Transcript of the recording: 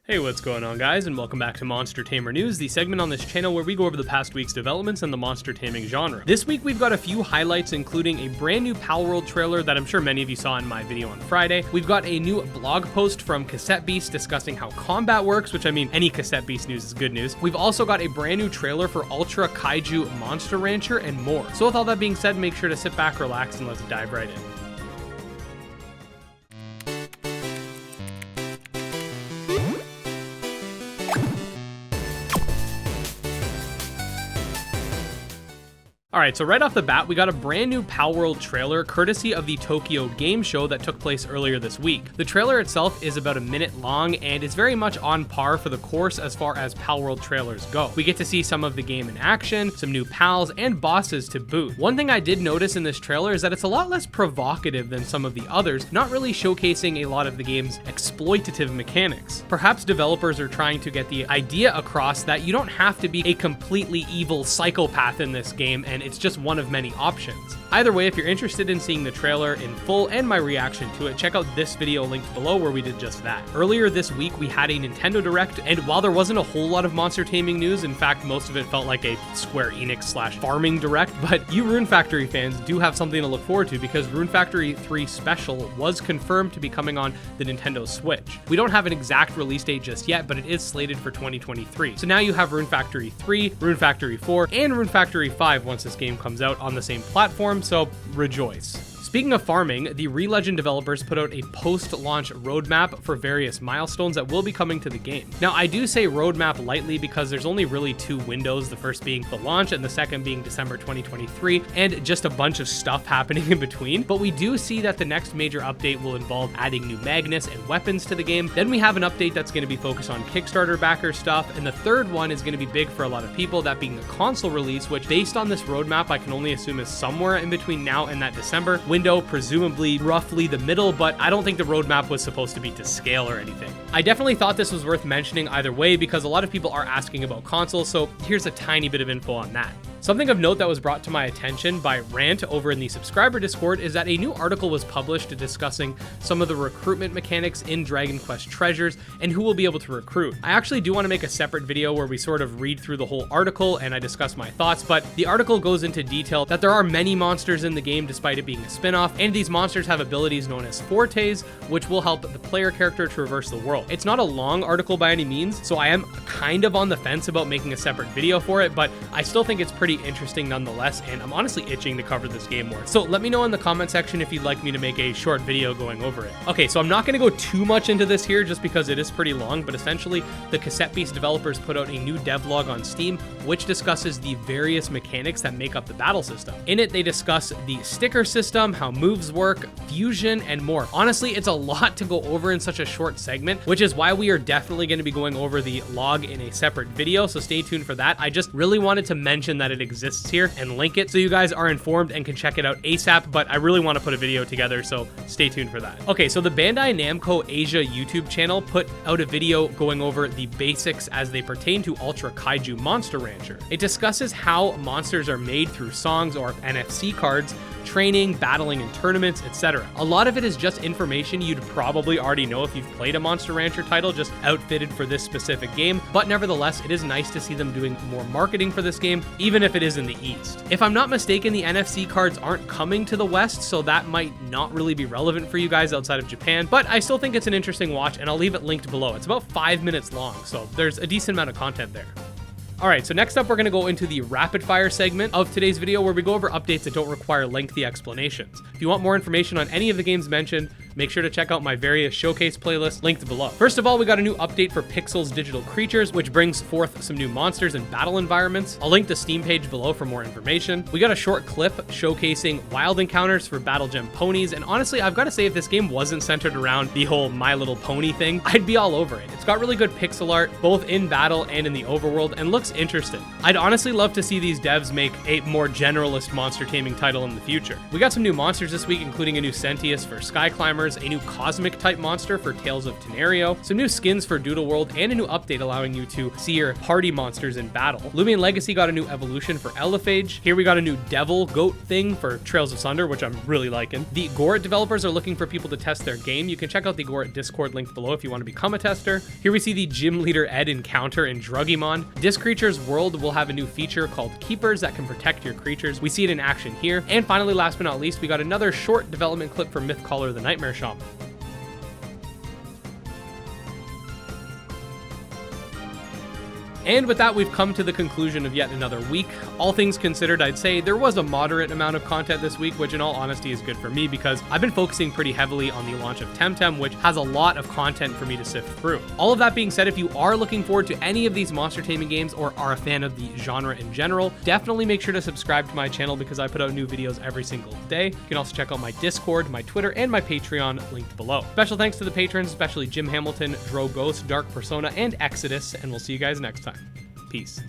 Hey, what's going on, guys, and welcome back to Monster Tamer News, the segment on this channel where we go over the past week's developments in the monster taming genre. This week we've got a few highlights, including a brand new Palworld trailer that I'm sure many of you saw in my video on Friday. We've got a new blog post from Cassette discussing how combat works, which I mean, any Cassette news is good news. We've also got a brand new trailer for Ultra Kaiju Monster Rancher and more. So with all that being said, make sure to sit back, relax, and let's dive right in. Alright, so right off the bat, we got a brand new Palworld trailer courtesy of the Tokyo Game Show that took place earlier this week. The trailer itself is about a minute long and is very much on par for the course as far as Palworld trailers go. We get to see some of the game in action, some new pals, and bosses to boot. One thing I did notice in this trailer is that it's a lot less provocative than some of the others, not really showcasing a lot of the game's exploitative mechanics. Perhaps developers are trying to get the idea across that you don't have to be a completely evil psychopath in this game, and it's just one of many options. Either way, if you're interested in seeing the trailer in full and my reaction to it, check out this video linked below where we did just that. Earlier this week, we had a Nintendo Direct, and while there wasn't a whole lot of monster taming news, in fact, most of it felt like a Square Enix / farming Direct, but you Rune Factory fans do have something to look forward to because Rune Factory 3 Special was confirmed to be coming on the Nintendo Switch. We don't have an exact release date just yet, but it is slated for 2023. So now you have Rune Factory 3, Rune Factory 4, and Rune Factory 5 once this game comes out on the same platform, so rejoice. Speaking of farming, the relegend developers put out a post-launch roadmap for various milestones that will be coming to the game. Now, I do say roadmap lightly because there's only really two windows, the first being the launch and the second being December 2023, and just a bunch of stuff happening in between. But we do see that the next major update will involve adding new magnets and weapons to the game. Then we have an update that's going to be focused on Kickstarter backer stuff, and the third one is going to be big for a lot of people, that being the console release, which based on this roadmap, I can only assume is somewhere in between now and that December window, presumably roughly the middle, but I don't think the roadmap was supposed to be to scale or anything. I definitely thought this was worth mentioning either way because a lot of people are asking about consoles, so here's a tiny bit of info on that. Something of note that was brought to my attention by Rant over in the subscriber Discord is that a new article was published discussing some of the recruitment mechanics in Dragon Quest Treasures and who will be able to recruit. I actually do want to make a separate video where we sort of read through the whole article and I discuss my thoughts, but the article goes into detail that there are many monsters in the game despite it being a spin-off, and these monsters have abilities known as fortes, which will help the player character traverse the world. It's not a long article by any means, so I am kind of on the fence about making a separate video for it, but I still think it's pretty interesting nonetheless, and I'm honestly itching to cover this game more. So let me know in the comment section if you'd like me to make a short video going over it. Okay, so I'm not going to go too much into this here just because it is pretty long, but essentially the Cassette developers put out a new devlog on Steam which discusses the various mechanics that make up the battle system. In it, they discuss the sticker system, how moves work, fusion, and more. Honestly, it's a lot to go over in such a short segment, which is why we are definitely going to be going over the log in a separate video, so stay tuned for that. I just really wanted to mention that it exists here and link it so you guys are informed and can check it out ASAP, but I really want to put a video together, so stay tuned for that. Okay, so the Bandai Namco Asia YouTube channel put out a video going over the basics as they pertain to Ultra Kaiju Monster Rancher. It discusses how monsters are made through songs or NFC cards, training, battling in tournaments, etc. A lot of it is just information you'd probably already know if you've played a Monster Rancher title, just outfitted for this specific game, but nevertheless, it is nice to see them doing more marketing for this game, even if it is in the East. If I'm not mistaken, the NFC cards aren't coming to the West, so that might not really be relevant for you guys outside of Japan, but I still think it's an interesting watch, and I'll leave it linked below. It's about 5 minutes long, so there's a decent amount of content there. Alright, so next up we're going to go into the rapid fire segment of today's video where we go over updates that don't require lengthy explanations. If you want more information on any of the games mentioned, make sure to check out my various showcase playlists linked below. First of all, we got a new update for Pixel's Digital Creatures, which brings forth some new monsters and battle environments. I'll link the Steam page below for more information. We got a short clip showcasing wild encounters for Battle Gem ponies, and honestly, I've got to say if this game wasn't centered around the whole My Little Pony thing, I'd be all over it. It's got really good pixel art, both in battle and in the overworld, and looks interesting. I'd honestly love to see these devs make a more generalist monster taming title in the future. We got some new monsters this week, including a new Sentius for Sky Climbers, Tamers, a new cosmic type monster for Tales of Tenario, some new skins for Doodle World, and a new update allowing you to see your party monsters in battle. Lumion Legacy got a new evolution for Elephage. Here we got a new devil goat thing for Trails of Sunder, which I'm really liking. The Goret developers are looking for people to test their game. You can check out the Goret Discord link below if you want to become a tester. Here we see the Gym Leader Ed encounter in Drugimon. Disc Creatures World will have a new feature called Keepers that can protect your creatures. We see it in action here. And finally, last but not least, we got another short development clip for Mythcaller the Nightmare Shaman. And with that, we've come to the conclusion of yet another week. All things considered, I'd say there was a moderate amount of content this week, which in all honesty is good for me because I've been focusing pretty heavily on the launch of Temtem, which has a lot of content for me to sift through. All of that being said, if you are looking forward to any of these monster taming games or are a fan of the genre in general, definitely make sure to subscribe to my channel because I put out new videos every single day. You can also check out my Discord, my Twitter, and my Patreon linked below. Special thanks to the patrons, especially Jim Hamilton, Dro Ghost, Dark Persona, and Exodus, and we'll see you guys next time. Peace.